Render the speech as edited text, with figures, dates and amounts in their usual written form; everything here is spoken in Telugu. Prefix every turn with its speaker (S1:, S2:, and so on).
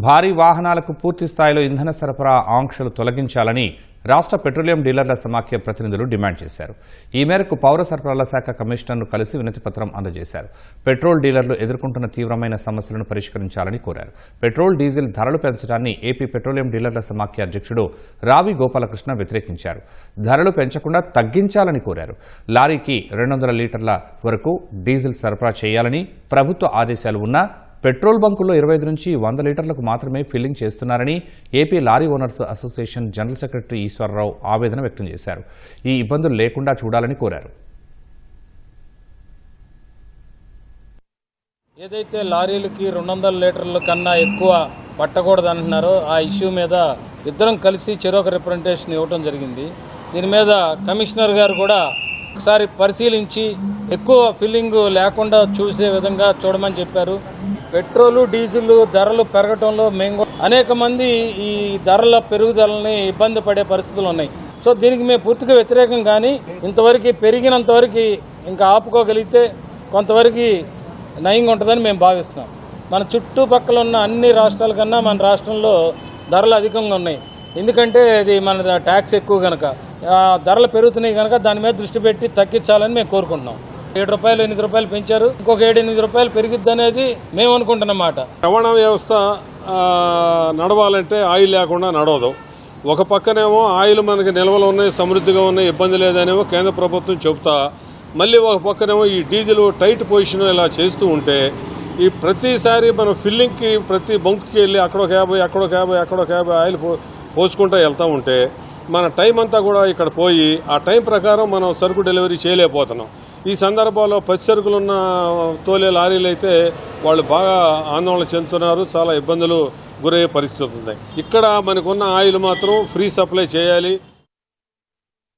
S1: భారీ వాహనాలకు పూర్తి స్థాయిలో ఇంధన సరఫరా ఆంక్షలు తొలగించాలని రాష్ట్ర పెట్రోలియం డీలర్ల సమాఖ్య ప్రతినిధులు డిమాండ్ చేశారు. ఈ మేరకు పౌర సరఫరాల శాఖ కమిషనర్ను కలిసి వినతిపత్రం అందజేశారు. పెట్రోల్ డీలర్లు ఎదుర్కొంటున్న తీవ్రమైన సమస్యలను పరిష్కరించాలని కోరారు. పెట్రోల్, డీజిల్ ధరలు పెంచడాన్ని ఏపీ పెట్రోలియం డీలర్ల సమాఖ్య అధ్యక్షుడు రావి గోపాలకృష్ణ వ్యతిరేకించారు. ధరలు పెంచకుండా తగ్గించాలని కోరారు. లారీకి 200 లీటర్ల వరకు డీజిల్ సరఫరా చేయాలని ప్రభుత్వ ఆదేశాలు ఉన్నా పెట్రోల్ బంకుల్లో 25 నుంచి 100 లీటర్లకు మాత్రమే ఫిల్లింగ్ చేస్తున్నారని AP lorry owners association general secretary Eswararao ఆవేదన వ్యక్తం చేశారు. ఈ ఇబ్బందులు లేకుండా చూడాలని కోరారు.
S2: ఏదైతే లారీలకి 200 లీటర్ల కన్నా ఎక్కువ పట్టకూడదంటున్నారో ఆ ఇష్యూ మీద ఇద్దరం కలిసి చెరొక రిప్రజెంటేషన్ ఇవ్వడం జరిగింది. దీని మీద కమిషనర్ గారు కూడా ఒకసారి పరిశీలించి ఎక్కువ ఫిల్లింగ్ లేకుండా చూసే విధంగా చూడమని చెప్పారు. పెట్రోలు, డీజిల్ ధరలు పెరగటంలో మేము అనేక మంది ఈ ధరల పెరుగుదలని ఇబ్బంది పడే పరిస్థితులు ఉన్నాయి. సో దీనికి మేము పూర్తిగా వ్యతిరేకం. కానీ ఇంతవరకు పెరిగినంత వరకు ఇంకా ఆపుకోగలిగితే కొంతవరకు నయంగా ఉంటుందని మేము భావిస్తున్నాం. మన చుట్టుపక్కల ఉన్న అన్ని రాష్ట్రాల కన్నా మన రాష్ట్రంలో ధరలు అధికంగా ఉన్నాయి. ఎందుకంటే ఇది మన ట్యాక్స్ ఎక్కువ కనుక ధరలు పెరుగుతున్నాయి కనుక దాని మీద దృష్టి పెట్టి తగ్గించాలని మేము కోరుకుంటున్నాం. 7 రూపాయలు 8 రూపాయలు పెంచారు, ఇంకొక 7-8 రూపాయలు పెరిగిద్ది అనేది మేము అనుకుంటున్నమాట.
S3: రవాణా వ్యవస్థ నడవాలంటే ఆయిల్ లేకుండా నడవదు. ఒక పక్కనేమో ఆయిల్ మనకి నిల్వలు ఉన్నాయి, సమృద్ధిగా ఉన్నాయి, ఇబ్బంది లేదనేమో కేంద్ర ప్రభుత్వం చెబుతా, మళ్ళీ ఒక పక్కనేమో ఈ డీజిల్ టైట్ పొజిషన్ ఇలా చేస్తూ ఉంటే ఈ ప్రతిసారి మనం ఫిల్లింగ్కి ప్రతి బంకుకి వెళ్ళి అక్కడొక 50 ఆయిల్ పోసుకుంటూ వెళ్తూ ఉంటే మన టైం అంతా కూడా ఇక్కడ పోయి ఆ టైం ప్రకారం మనం సరుకు డెలివరీ చేయలేకపోతున్నాం. ఈ సందర్భంలో పచ్చి సరుకులున్న తోలే లారీలు అయితే వాళ్ళు బాగా ఆందోళన చెందుతున్నారు, చాలా ఇబ్బందులు గురయ్యే పరిస్థితి ఉంది. ఇక్కడ మనకున్న ఆయిల్ మాత్రం ఫ్రీ సప్లై చేయాలి.